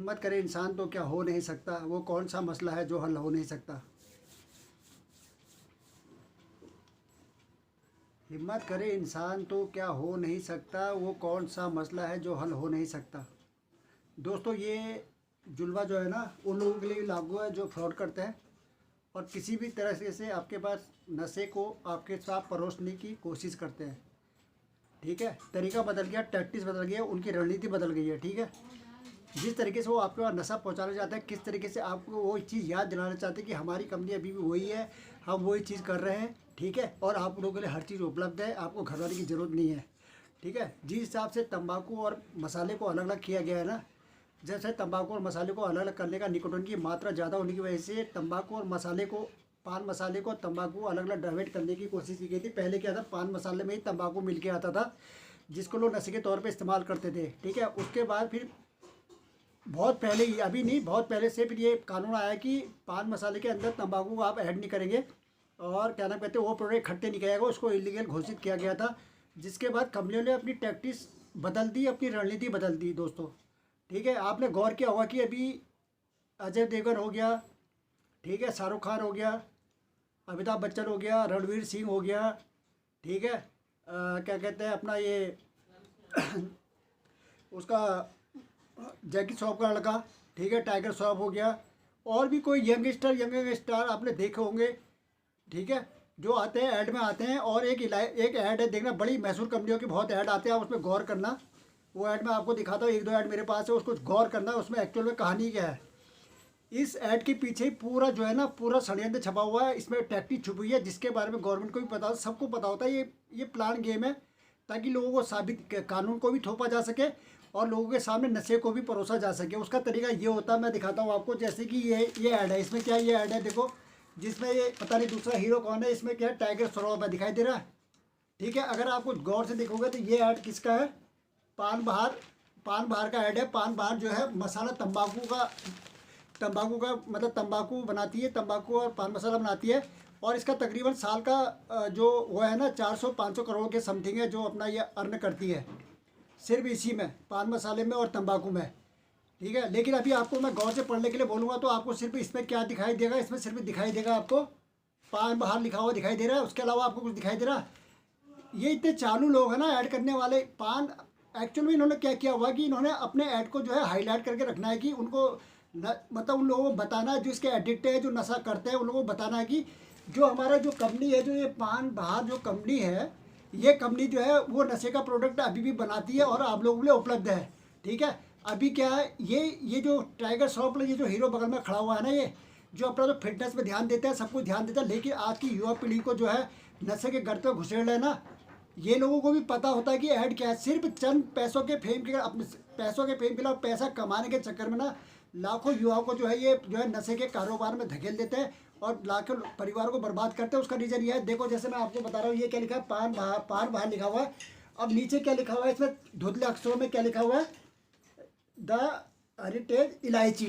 हिम्मत करे इंसान तो क्या हो नहीं सकता, वो कौन सा मसला है जो हल हो नहीं सकता। हिम्मत करे इंसान तो क्या हो नहीं सकता, वो कौन सा मसला है जो हल हो नहीं सकता। दोस्तों ये जुल्वा जो है ना उन लोगों के लिए लागू है जो फ्रॉड करते हैं और किसी भी तरह से आपके पास नशे को आपके साथ परोसने की कोशिश करते हैं। ठीक है, तरीका बदल गया, टैक्टिस बदल गया, उनकी रणनीति बदल गई है। ठीक है, जिस तरीके से वो आपके पास नशा पहुंचाना चाहते हैं, किस तरीके से आपको वो चीज़ याद दिलाना चाहते हैं कि हमारी कंपनी अभी भी वही है, हम वही चीज़ कर रहे हैं। ठीक है, और आप लोगों के लिए हर चीज़ उपलब्ध है, आपको घबराने की ज़रूरत नहीं है। ठीक है, जिस हिसाब से तंबाकू और मसाले को अलग अलग किया गया है ना, जैसे तंबाकू और मसाले को अलग अलग करने का निकोटीन की मात्रा ज़्यादा होने की वजह से तंबाकू और मसाले को, पान मसाले को तंबाकू अलग अलग डाइवर्ट करने की कोशिश की गई थी। पहले क्या था, पान मसाले में ही तंबाकू मिल के आता था जिसको लोग नशे के तौर पे इस्तेमाल करते थे। ठीक है, उसके बाद फिर बहुत पहले ही, अभी नहीं, बहुत पहले से फिर ये कानून आया कि पान मसाले के अंदर तंबाकू को आप ऐड नहीं करेंगे और क्या नाम कहते हैं वो प्रोडक्ट खट्टे नहीं करेगा, उसको इलीगल घोषित किया गया था। जिसके बाद कंपनियों ने अपनी टैक्टिस बदल दी, अपनी रणनीति बदल दी दोस्तों। ठीक है, आपने गौर किया होगा कि अभी अजय देवगन हो गया, ठीक है, शाहरुख खान हो गया, अमिताभ बच्चन हो गया, रणवीर सिंह हो गया, ठीक है, क्या कहते हैं अपना ये उसका जैकी श्रॉफ का लड़का, ठीक है, टाइगर श्रॉफ हो गया, और भी कोई यंग स्टार आपने देखे होंगे। ठीक है, जो आते हैं ऐड में आते हैं, और एक ऐड है देखना, बड़ी मशहूर कंपनियों की बहुत ऐड आते हैं, आप उसमें गौर करना। वो ऐड मैं आपको दिखाता हूँ, एक दो ऐड मेरे पास है, उसको गौर करना उसमें एक्चुअल में कहानी क्या है। इस ऐड के पीछे ही पूरा जो है ना, पूरा षड्यंत्र छपा हुआ है, इसमें टैक्टिक छुपी हुई है जिसके बारे में गवर्नमेंट को भी पता, सबको पता होता है। ये प्लान गेम है ताकि लोगों को साबित, कानून को भी थोपा जा सके और लोगों के सामने नशे को भी परोसा जा सके। उसका तरीका ये होता है, मैं दिखाता हूँ आपको। जैसे कि ये ऐड है, इसमें क्या ये ऐड है देखो, जिसमें ये पता नहीं दूसरा हीरो कौन है, इसमें क्या है, टाइगर श्रॉफ है, दिखाई दे रहा है। ठीक है, अगर आप कुछ गौर से देखोगे तो ये ऐड किसका है, पान बहार का ऐड है। पान बहार जो है मसाला तंबाकू का मतलब तंबाकू बनाती है, तंबाकू और पान मसाला बनाती है, और इसका तकरीबन साल का जो वो है ना 400-500 करोड़ के समथिंग है जो अपना ये अर्न करती है सिर्फ इसी में, पान मसाले में और तंबाकू में। ठीक है, लेकिन अभी आपको मैं गौर से पढ़ने के लिए बोलूँगा तो आपको सिर्फ इसमें क्या दिखाई देगा, इसमें सिर्फ दिखाई देगा आपको पान बहार लिखा हुआ दिखाई दे रहा है, उसके अलावा आपको कुछ दिखाई दे रहा है। ये इतने चालू लोग हैं ना ऐड करने वाले, पान एक्चुअल में इन्होंने क्या किया हुआ कि इन्होंने अपने ऐड को जो है हाईलाइट करके रखना है कि उनको मतलब उन लोगों को बताना है जो इसके एडिक्ट है, जो नशा करते हैं, उन लोगों को बताना है कि जो हमारा जो कंपनी है, जो ये पान बहार जो कंपनी है, ये कंपनी जो है वो नशे का प्रोडक्ट अभी भी बनाती है और आप लोगों के लिए उपलब्ध है। ठीक है, अभी क्या है, ये जो टाइगर श्रॉफ, ये जो हीरो बगल में खड़ा हुआ है ना, ये जो अपना जो फिटनेस पे ध्यान देता है, सब कुछ ध्यान देता है, लेकिन आज की युवा पीढ़ी को जो है नशे के गर्त में घुसेड़ रहे ना, ये लोगों को भी पता होता है कि ऐड क्या है। सिर्फ चंद पैसों के फेम के, अपने पैसों के फेम के लिए, पैसा कमाने के चक्कर में ना लाखों युवाओं को जो है ये जो है नशे के कारोबार में धकेल देते हैं और लाखों परिवार को बर्बाद करते हैं। उसका रीज़न ये है, देखो जैसे मैं आपको बता रहा हूँ, ये क्या लिखा है, पान बहार लिखा हुआ है। अब नीचे क्या लिखा हुआ है, इसमें धुंधले अक्षरों में क्या लिखा हुआ है, द हेरिटेज इलायची।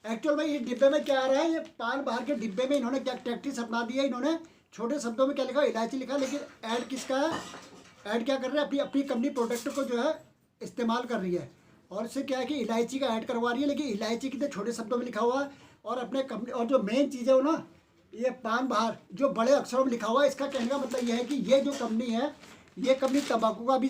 एक्चुअल में ये डिब्बे में क्या आ रहा है, ये पान बहार के डिब्बे में इन्होंने क्या टैक्टिस अपना दी है, इन्होंने छोटे शब्दों में क्या लिखा है, इलायची लिखा, लेकिन ऐड किसका है, ऐड क्या कर रहे हैं, अपनी अपनी कंपनी प्रोडक्ट को जो है इस्तेमाल कर रही है, और इससे क्या है कि इलायची का ऐड करवा रही है, लेकिन इलायची कितने छोटे शब्दों में लिखा हुआ है। और अपने कंपनी, और जो मेन चीज़ है वो ना, ये पान बहार जो बड़े अक्षरों में लिखा हुआ है, इसका कहने का मतलब ये है कि ये जो कंपनी है, ये कंपनी तंबाकू का भी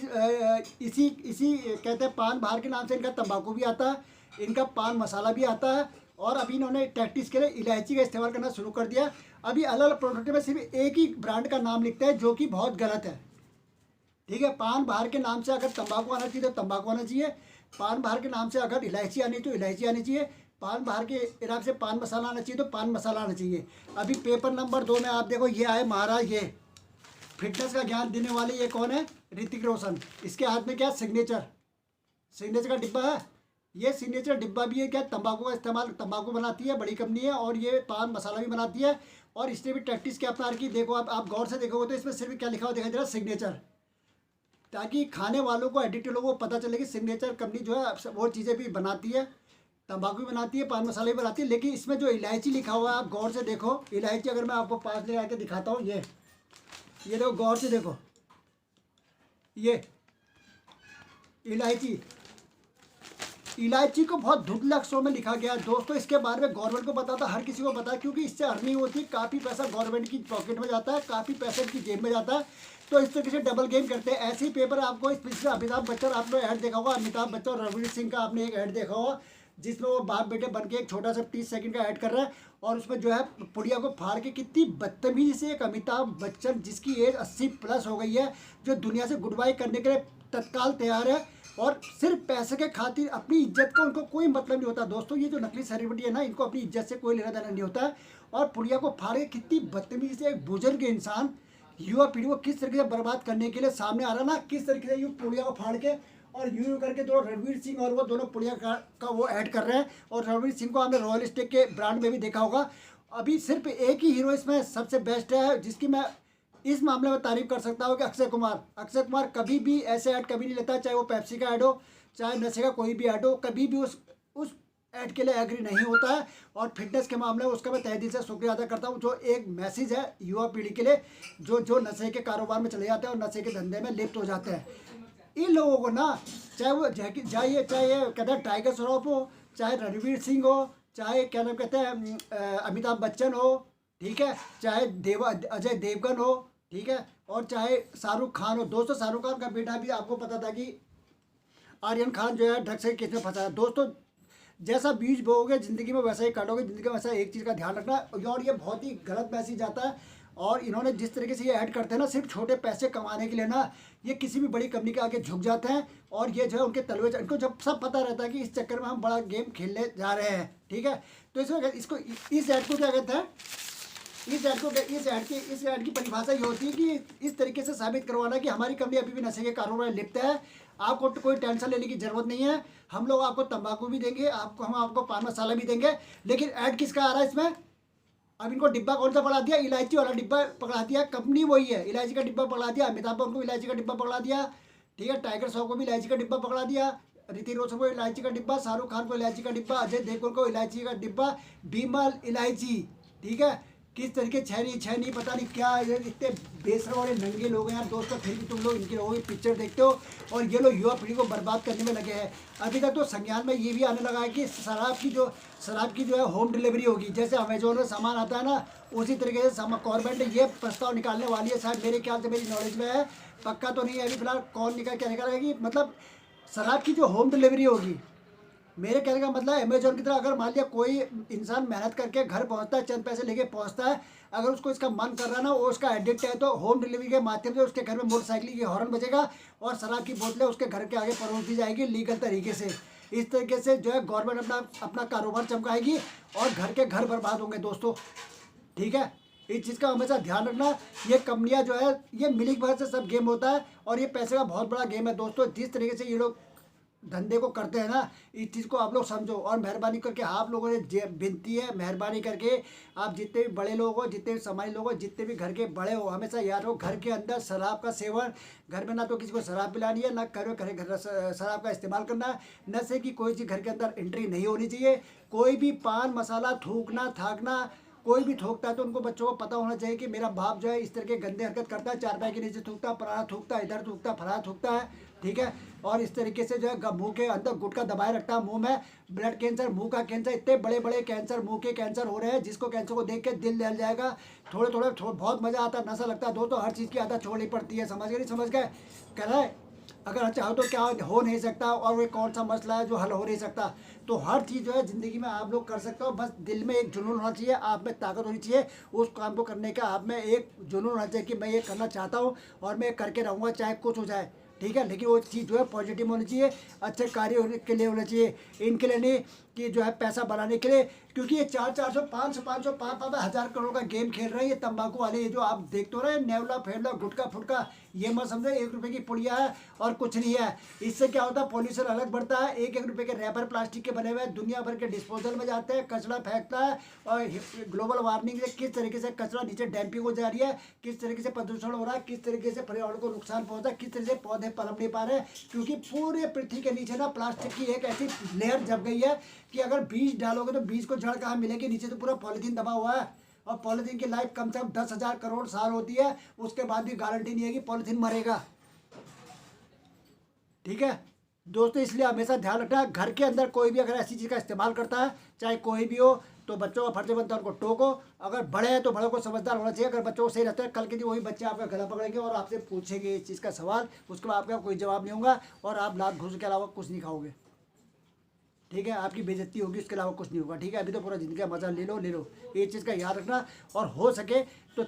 इसी कहते हैं, पान बहार के नाम से इनका तंबाकू भी आता है, इनका पान मसाला भी आता है, और अभी इन्होंने टैक्टिस के लिए इलायची का इस्तेमाल करना शुरू कर दिया। अभी अलग अलग प्रोडक्ट में सिर्फ एक ही ब्रांड का नाम लिखते हैं, जो कि बहुत गलत है। ठीक है, पान बहार के नाम से अगर तंबाकू आना चाहिए तो तंबाकू आना चाहिए, पान बहार के नाम से अगर इलायची आनी तो इलायची आनी चाहिए, पान बहार के नाम से पान मसाला आना चाहिए तो पान मसाला आना चाहिए। अभी पेपर नंबर 2 में आप देखो, ये आए महाराज, ये फिटनेस का ज्ञान देने वाले, ये कौन है, ऋतिक रोशन। इसके हाथ में क्या, सिग्नेचर का डिब्बा है। ये सिग्नेचर डिब्बा भी है क्या, तंबाकू का इस्तेमाल, तंबाकू बनाती है, बड़ी कंपनी है, और ये पान मसाला भी बनाती है, और इसने भी टैक्टिस क्या अपना रखी। देखो आप गौर से देखोगे तो इसमें सिर्फ क्या लिखा हुआ दिखाई दे रहा है, सिग्नेचर, ताकि खाने वालों को, एडिक्टेड लोगों को पता चले कि सिग्नेचर कंपनी जो है वो चीज़ें भी बनाती है, तंबाकू भी बनाती है, पान मसाले भी बनाती है। लेकिन इसमें जो इलायची लिखा हुआ है, आप गौर से देखो, इलायची अगर मैं आपको पास ले आके दिखाता हूँ, ये देखो, गौर से देखो, ये इलायची, इलायची को बहुत धुंधले अक्षरों में लिखा गया है दोस्तों। इसके बारे में गवर्नमेंट को पता था, हर किसी को पता है, क्योंकि इससे अर्निंग होती है, काफ़ी पैसा गवर्नमेंट की पॉकेट में जाता है, काफ़ी पैसा इनकी जेब में जाता है। तो इस तरीके से डबल गेम करते हैं। ऐसे ही पेपर आपको इस पिछले अमिताभ बच्चन, आपने ऐड देखा होगा, अमिताभ बच्चन और रणवीर सिंह का आपने एक ऐड देखा होगा, जिसमें वो बाप बेटे बन के एक छोटा सा 30 सेकंड का ऐड कर रहा है, और उसमें जो है पुड़िया को फाड़ के कितनी बदतमीजी से एक अमिताभ बच्चन, जिसकी एज 80 प्लस हो गई है, जो दुनिया से गुड बाय करने के लिए तत्काल तैयार है, और सिर्फ पैसे के खातिर अपनी इज्जत का उनको कोई मतलब नहीं होता दोस्तों। ये जो नकली सेलिब्रिटी है ना, इनको अपनी इज्जत से कोई लेना देना नहीं होता है। और पुड़िया को फाड़ के कितनी बदतमीजी से एक बुजुर्ग इंसान युवा पीढ़ी को किस तरीके से बर्बाद करने के लिए सामने आ रहा ना, किस तरीके से यू पुड़िया को फाड़ के, और यूं करके दो रणवीर सिंह और वो दोनों पुड़िया का वो ऐड कर रहे हैं। और रणवीर सिंह को आपने रॉयल स्टेक के ब्रांड में भी देखा होगा। अभी सिर्फ एक ही हीरो इसमें सबसे बेस्ट है, जिसकी मैं इस मामले में तारीफ कर सकता हूँ, कि अक्षय कुमार। अक्षय कुमार कभी भी ऐसे ऐड कभी नहीं लेता, चाहे वो पेप्सी का ऐड हो, चाहे नशे का कोई भी ऐड हो, कभी भी उस ऐड के लिए एग्री नहीं होता है। और फिटनेस के मामले में उसका मैं तहे दिल से शुक्रिया अदा करता हूँ, जो एक मैसेज है युवा पीढ़ी के लिए, जो नशे के कारोबार में चले जाते हैं और नशे के धंधे में लिप्त हो जाते हैं। इन लोगों को ना, चाहे वो चाहे कहते हैं टाइगर श्रॉफ हो, चाहे रणवीर सिंह हो, चाहे क्या नाम कहते हैं अमिताभ बच्चन हो, ठीक है, चाहे अजय देवगन हो, ठीक है, और चाहे शाहरुख खान हो। दोस्तों शाहरुख खान का बेटा भी आपको पता था कि आर्यन खान जो है ड्रग्स के केस में फंसा है। दोस्तों जैसा बीज बोओगे ज़िंदगी में वैसा ही काटोगे, ज़िंदगी में वैसा एक चीज़ का ध्यान रखना। और ये बहुत ही गलत मैसेज आता है, और इन्होंने जिस तरीके से ये ऐड करते हैं ना, सिर्फ छोटे पैसे कमाने के लिए ना, ये किसी भी बड़ी कंपनी के आगे झुक जाते हैं। और ये जो है उनके तलवे, इनको जब सब पता रहता है कि इस चक्कर में हम बड़ा गेम खेलने जा रहे हैं, ठीक है। तो इसको इस ऐड को क्या कहते हैं, इस ऐड की परिभाषा ये होती है कि इस तरीके से साबित करवाना कि हमारी कंपनी अभी भी नशे के कारोबार में लिप्त है, आपको कोई टेंशन लेने की जरूरत नहीं है, हम लोग आपको तंबाकू भी देंगे, हम आपको पान मसाला भी देंगे। लेकिन ऐड किसका आ रहा है इसमें, अब इनको डिब्बा कौन सा पकड़ा दिया, इलायची वाला डिब्बा पकड़ा दिया, कंपनी वही है, इलायची का डिब्बा पकड़ा दिया, अमिताभ बच्चन को इलायची का डिब्बा पकड़ा दिया, ठीक है, टाइगर श्रॉफ को भी इलायची का डिब्बा पकड़ा दिया, ऋतिक रोशन को इलायची का डिब्बा, शाहरुख खान को इलायची का डिब्बा, अजय देवगन को इलायची का डिब्बा, बिमल इलायची, ठीक है। किस तरीके छैनी पता नहीं क्या, ये इतने बेसर वाले नंगे लोग हैं यार दोस्तों, फिर भी तुम लोग इनके लोगों की पिक्चर देखते हो, और ये लोग युवा पीढ़ी को बर्बाद करने में लगे हैं। अभी तक तो संज्ञान में ये भी आने लगा है कि शराब की जो है होम डिलीवरी होगी, जैसे अमेजोन में सामान आता है ना, उसी तरीके से गवर्नमेंट ये प्रस्ताव निकालने वाली है, शायद मेरे ख्याल से, मेरी नॉलेज में है, पक्का तो नहीं है अभी फिलहाल, कौन क्या निकालेगा, कि मतलब शराब की जो होम डिलीवरी होगी। मेरे कहने का मतलब अमेजोन की तरह अगर मान लिया कोई इंसान मेहनत करके घर पहुंचता है, चंद पैसे लेके पहुंचता है, अगर उसको इसका मन कर रहा है ना, वो उसका एडिक्ट है, तो होम डिलीवरी के माध्यम से उसके घर में मोटरसाइकिल की हॉर्न बजेगा और शराब की बोतलें उसके घर के आगे परोस दी जाएगी लीगल तरीके से। इस तरीके से जो है गवर्नमेंट अपना कारोबार चमकाएगी और घर के घर बर्बाद होंगे दोस्तों, ठीक है। इस चीज़ का हमेशा ध्यान रखना। ये कंपनियां जो है, ये मिलिक भर से सब गेम होता है, और ये पैसे का बहुत बड़ा गेम है दोस्तों। जिस तरीके से ये लोग धंधे को करते हैं ना, इस चीज़ को आप लोग समझो। और मेहरबानी करके आप लोगों ने विनती है, मेहरबानी करके आप जितने भी बड़े लोग हो, जितने भी समाज लोग हो, जितने भी घर के बड़े हो, हमेशा याद हो, घर के अंदर शराब का सेवन, घर में ना तो किसी को शराब पिलानी है, ना घर शराब का इस्तेमाल करना है, नशे की कोई चीज़ घर के अंदर एंट्री नहीं होनी चाहिए। कोई भी पान मसाला थूकना थाकना, कोई भी थूकता है तो उनको बच्चों को पता होना चाहिए कि मेरा बाप जो है इस तरह के गंदे हरकत करता है, चारपाई के नीचे थूकता, पराना थूकता, इधर थूकता, फलाना थूकता है, ठीक है। और इस तरीके से जो है मुंह के अंदर गुटखा दबाए रखता है, मुंह में ब्लड कैंसर, मुंह का कैंसर, इतने बड़े बड़े कैंसर, मुंह के कैंसर हो रहे हैं, जिसको कैंसर को देख के दिल जल जाएगा। थोड़े बहुत मज़ा आता है, नशा लगता है दोस्तों, हर चीज़ की आदत छोड़नी पड़ती है, समझ गए नहीं समझ गए, कह रहा है अगर चाहो तो क्या हो नहीं सकता, और वो कौन सा मसला है जो हल हो नहीं सकता। तो हर चीज़ जो है ज़िंदगी में आप लोग कर सकते हो, बस दिल में एक जुनून होना चाहिए, आप में ताकत होनी चाहिए, उस काम को करने का आप में एक जुनून होना चाहिए कि मैं ये करना चाहता हूँ और मैं करके रहूँगा चाहे कुछ हो जाए, ठीक है। लेकिन वो चीज़ जो है पॉजिटिव होनी चाहिए, अच्छे कार्य के लिए होना चाहिए, इनके लिए नहीं कि जो है पैसा बनाने के लिए। क्योंकि ये 400 500 5,000 करोड़ का गेम खेल रहे हैं ये तंबाकू वाले, ये जो आप देखते हो रहे नेवला फेवला गुटका फुटका, ये मत समझो 1 रुपये की पुड़िया है और कुछ नहीं है। इससे क्या होता है, पॉल्यूशन अलग बढ़ता है। 1 रुपये के रैपर प्लास्टिक के बने हुए दुनिया भर के डिस्पोजल में जाते हैं, कचरा फेंकता है, और ग्लोबल वार्मिंग से किस तरीके से कचरा नीचे डैम्पिंग हो जा रही है, किस तरीके से प्रदूषण हो रहा है, किस तरीके से पर्यावरण को नुकसान पहुंचा है, किस तरीके से पौधे पनप नहीं पा रहे हैं। क्योंकि पूरे पृथ्वी के नीचे ना प्लास्टिक की एक ऐसी लेयर जम गई है कि अगर बीज डालोगे तो बीज को जड़ कहाँ मिलेगी, नीचे तो पूरा पॉलीथीन दबा हुआ है। और पॉलीथीन की लाइफ कम से कम 10,000 करोड़ साल होती है, उसके बाद भी गारंटी नहीं है कि पॉलीथीन मरेगा, ठीक है। दोस्तों इसलिए हमेशा ध्यान रखना, घर के अंदर कोई भी अगर ऐसी चीज़ का इस्तेमाल करता है, चाहे कोई भी हो, तो बच्चों का फर्ज बनता है उनको टोको। अगर बड़े हैं तो बड़ों को समझदार होना चाहिए। अगर बच्चों को सही रहता है, कल के दिन वही बच्चे आपका गला पकड़ेंगे और आपसे पूछेंगे इस चीज़ का सवाल, उसके बाद आपका कोई जवाब नहीं होगा और आप लात घूस के अलावा कुछ नहीं खाओगे। ठीक है, आपकी बेइज्जती होगी, उसके अलावा कुछ नहीं होगा। ठीक है, अभी तो पूरा ज़िंदगी का मज़ा ले लो, ले लो। ये चीज़ का याद रखना। और हो सके तो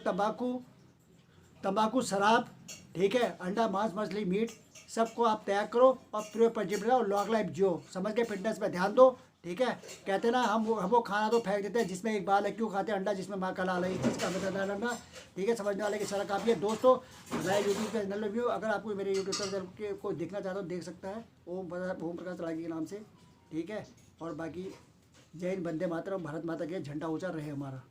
तंबाकू, शराब, ठीक है, अंडा, मांस, मछली, मीट, सबको आप त्याग करो और प्योर पॉजिटिव रहो, लॉन्ग लाइफ जियो। समझ के फिटनेस पे ध्यान दो। ठीक है, कहते हैं ना हम वो खाना तो फेंक देते हैं जिसमें एक बाल है, क्यों खाते हैं अंडा जिसमें माँ का लाल है। इस चीज़ का हमें ध्यान रखना। ठीक है, समझने वाले की सारा काफ़ी है। दोस्तों नए यूट्यूब चैनल में भी हो, अगर आपको मेरे यूट्यूब चैनल को देखना चाहते हो देख सकता है, ओम प्रकाश रागी के नाम से। ठीक है, और बाकी जय हिंद, वंदे मातरम, भारत माता के झंडा ऊंचा रहे हमारा।